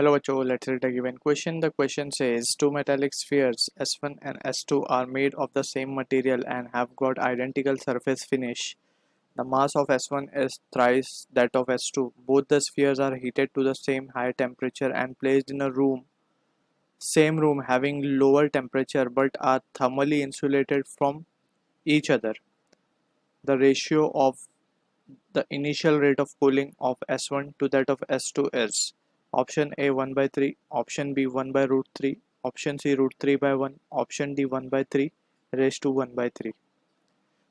Hello, Acho. Let's read a given question. The question says two metallic spheres S1 and S2 are made of the same material and have got identical surface finish. The mass of S1 is thrice that of S2. Both the spheres are heated to the same high temperature and placed in a same room having lower temperature but are thermally insulated from each other. The ratio of the initial rate of cooling of S1 to that of S2 is option A 1 by 3, option B 1 by root 3, option C root 3 by 1, option D 1 by 3 raised to 1 by 3.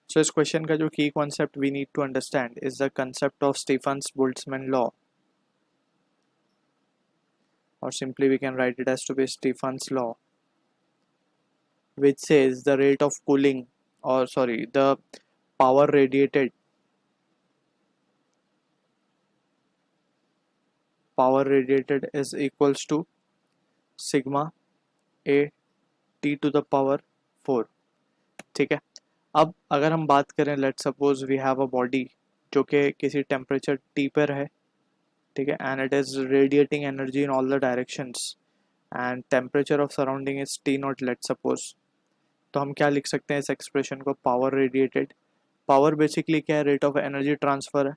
So इस question का जो की concept we need to understand is the concept of Stefan's Boltzmann law, or simply we can write it as to be Stephen's law, which says the rate of cooling, or sorry, the power radiated is equals to sigma a t to the power 4. ठीक है. अब अगर हम बात करें, let suppose we have a body जो कि किसी टेम्परेचर टी पर है, ठीक है, and it is radiating energy in all the directions and temperature of surrounding is T naught, let suppose. तो हम क्या लिख सकते हैं इस एक्सप्रेशन को? Power radiated. पावर बेसिकली क्या है? रेट ऑफ एनर्जी ट्रांसफर है.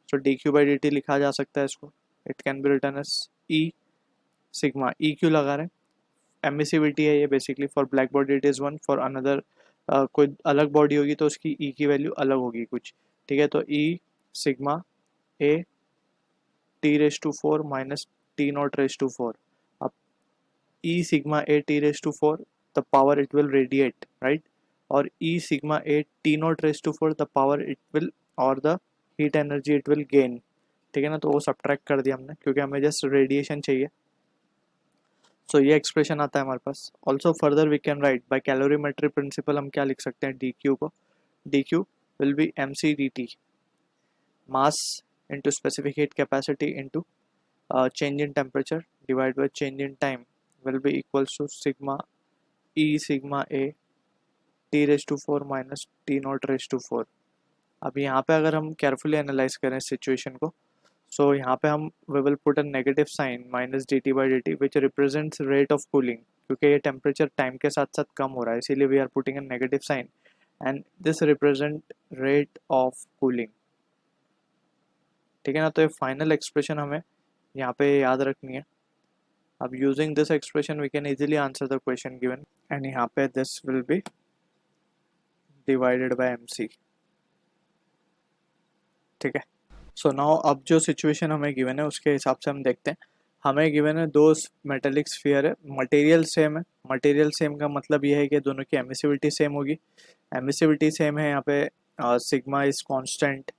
So D Q by D T लिखा जा सकता है इसको. It can be written as E sigma. E Q लगा रहे हैं, एमिसिविटी है ये basically. For black body it is 1, for another कोई अलग बॉडी होगी तो उसकी ई की वैल्यू अलग होगी कुछ, ठीक है. तो E sigma A T raise to 4 minus T not raise to 4. अब E sigma A T raise to 4 the power it will radiate, right, और E sigma A T not raise to 4 the power it will, और the heat energy it will gain, ठीक है ना. तो वो subtract कर दिया हमने क्योंकि हमें जस्ट रेडिएशन चाहिए. सो ये एक्सप्रेशन आता है हमारे पास. Also further we can write by calorimetry principle. हम क्या लिख सकते हैं डी क्यू को? D Q will be M C D T, mass into specific heat capacity into change in temperature divided by change in time will be equals to sigma E sigma A t raised to 4 minus t naught raised to 4. अब यहाँ पे अगर हम carefully analyse करें situation को, सो यहाँ पे हम we will put a negative sign minus d T by D t which represents rate of cooling, क्योंकि ये टेम्परेचर टाइम के साथ साथ कम हो रहा है इसीलिए we are putting a negative sign, and this represent rate of cooling, ठीक है ना. तो ये फाइनल एक्सप्रेशन हमें यहाँ पे याद रखनी है. अब using this expression we can easily answer the question given, and यहाँ पे this will be divided by m c, ठीक है. सो नाउ अब जो सिचुएशन हमें गिवन है उसके हिसाब से हम देखते हैं. हमें गिवन है दो मेटेलिक स्फीयर है, मटेरियल सेम है. मटेरियल सेम का मतलब ये है कि दोनों की एमिसिविटी सेम होगी. एमिसिविटी सेम है यहाँ पे, सिग्मा इज कांस्टेंट.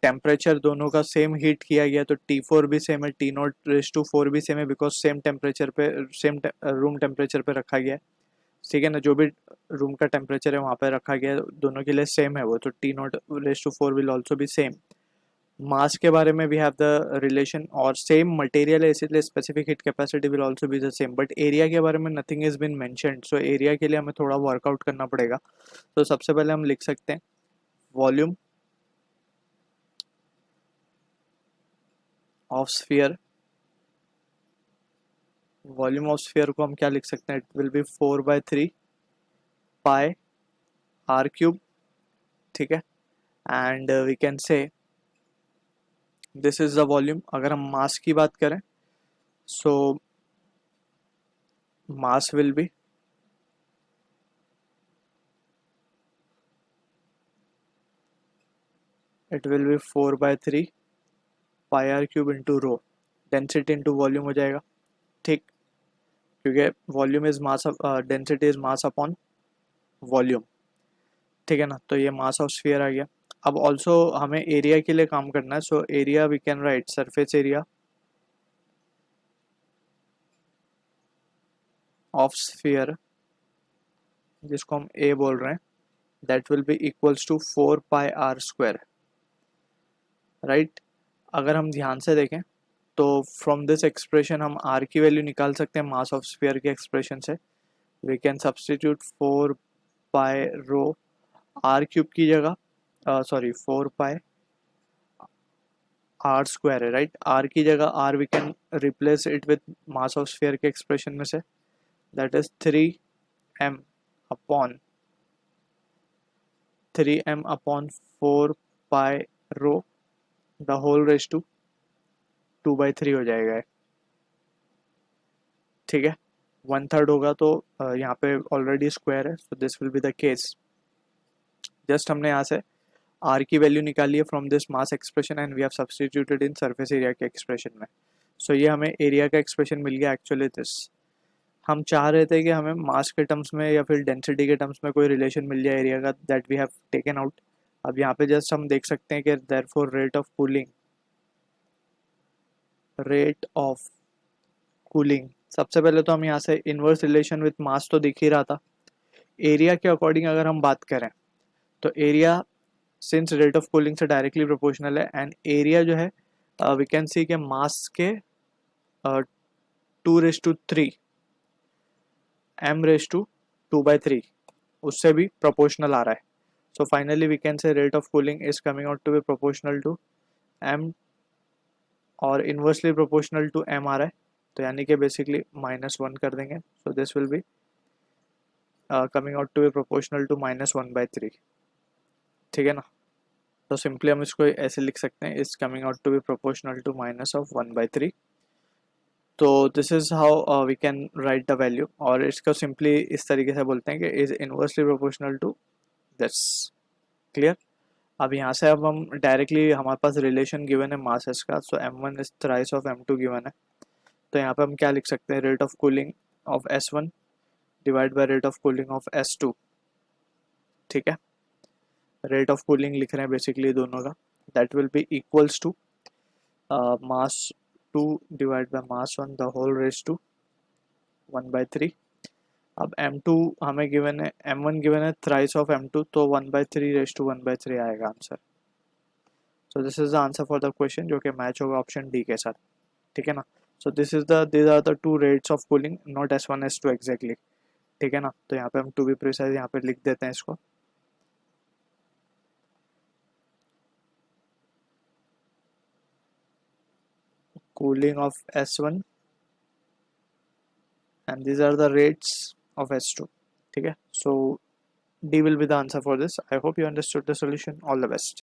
टेम्परेचर दोनों का सेम हीट किया गया तो T4 भी सेम है, T नॉट रेस टू 4 भी सेम है, बिकॉज सेम टेम्परेचर पे, सेम रूम टेम्परेचर पे रखा गया है, ठीक है ना. जो भी रूम का टेम्परेचर है वहाँ पे रखा गया है, दोनों के लिए सेम है वो, तो T naught raise to 4 will also भी सेम. मास के बारे में वी हैव द रिलेशन, और सेम मटेरियल है इसलिए specific heat capacity will also be the same. But area के बारे में nothing is been mentioned, so area के लिए हमें थोड़ा वर्कआउट करना पड़ेगा. तो सबसे पहले हम लिख सकते हैं volume of sphere. Volume of sphere को हम क्या लिख सकते हैं? It will be 4/3 pi R cube, ठीक है. And we can say this is the volume. अगर हम मास की बात करें, so mass will be it will be 4/3 pi R cube into rho. Density into volume हो जाएगा, ठीक, क्योंकि volume is mass, density is mass upon volume, ठीक है ना. तो ये मास ऑफ स्फीयर आ गया. अब ऑल्सो हमें एरिया के लिए काम करना है, so area we can write surface area of sphere, जिसको हम ए बोल रहे हैं, that will be equals to 4 pi r square, right. अगर हम ध्यान से देखें तो फ्रॉम दिस एक्सप्रेशन हम आर की वैल्यू निकाल सकते हैं मास ऑफ स्फीयर के एक्सप्रेशन से. We can substitute 4 pi rho r cube की जगह, सॉरी 4 पाई आर स्क्वायर है, राइट। आर की जगह r we can replace it with mass of sphere के एक्सप्रेशन में से, that is 3m upon 4 pi rho the whole raise to 2/3 हो जाएगा, ठीक है। 1/3 होगा तो यहाँ पे ऑलरेडी स्क्वायर है, so this will be the case. Just हमने यहाँ से आर की वैल्यू निकाली है from this mass expression and we have substituted in surface area के एक्सप्रेशन में। सो ये हमें एरिया का एक्सप्रेशन मिल गया। एक्चुअली दिस हम चाह रहे थे कि हमें मास के टर्म्स में या फिर डेंसिटी के टर्म्स में कोई रिलेशन मिल जाए एरिया का, that we have taken out. अब यहाँ पे जस्ट हम देख सकते हैं कि देयरफॉर रेट ऑफ कूलिंग, सबसे पहले तो हम यहाँ से इनवर्स रिलेशन विथ मास तो दिख ही रहा था। एरिया के अकॉर्डिंग अगर हम बात करें तो area since rate of cooling से डायरेक्टली प्रोपोर्शनल है, एंड एरिया जो है वी कैन सी के मास के 2/3 m/2/3 उससे भी प्रोपोर्शनल आ रहा है। So finally we can say rate of cooling is coming out to be proportional to m और इनवर्सली प्रोपोर्शनल टू m आ रहा है, तो यानी कि बेसिकली -1 कर देंगे। So this will be coming out to be proportional to -1/3, ठीक है ना। तो सिंपली हम इसको ऐसे लिख सकते हैं, is coming out to be proportional to -1/3। तो this is how we can write the value, और इसको सिंपली इस तरीके से बोलते हैं कि is inversely proportional to this. Clear. अब यहाँ से अब हम डायरेक्टली हमारे पास रिलेशन गिवन है मासेस का, so m1 is thrice of m2 given है। तो यहाँ पे हम क्या लिख सकते हैं, rate of cooling of S1 divide by rate of cooling of S2, ठीक है। रेट ऑफ कूलिंग लिख रहे हैं बेसिकली दोनों का, that will be equals to mass 2 divide by mass 1 the whole raise to 1/3। अब m2 हमें गिवन है, m1 गिवन है थ्राइस ऑफ m2, तो 1/3 रेज टू 1/3 आएगा answer. So this is the answer for the question, जो कि match होगा option D के साथ, ठीक है ना। So this are the two rates of cooling, not S1 S2 exactly, ठीक है ना। तो यहाँ पे हम टू बी प्रिसाइज यहाँ पे लिख देते हैं इसको। Cooling of S1 and these are the rates of S2, ठीक है। So D will be the answer for this. I hope you understood the solution. All the best.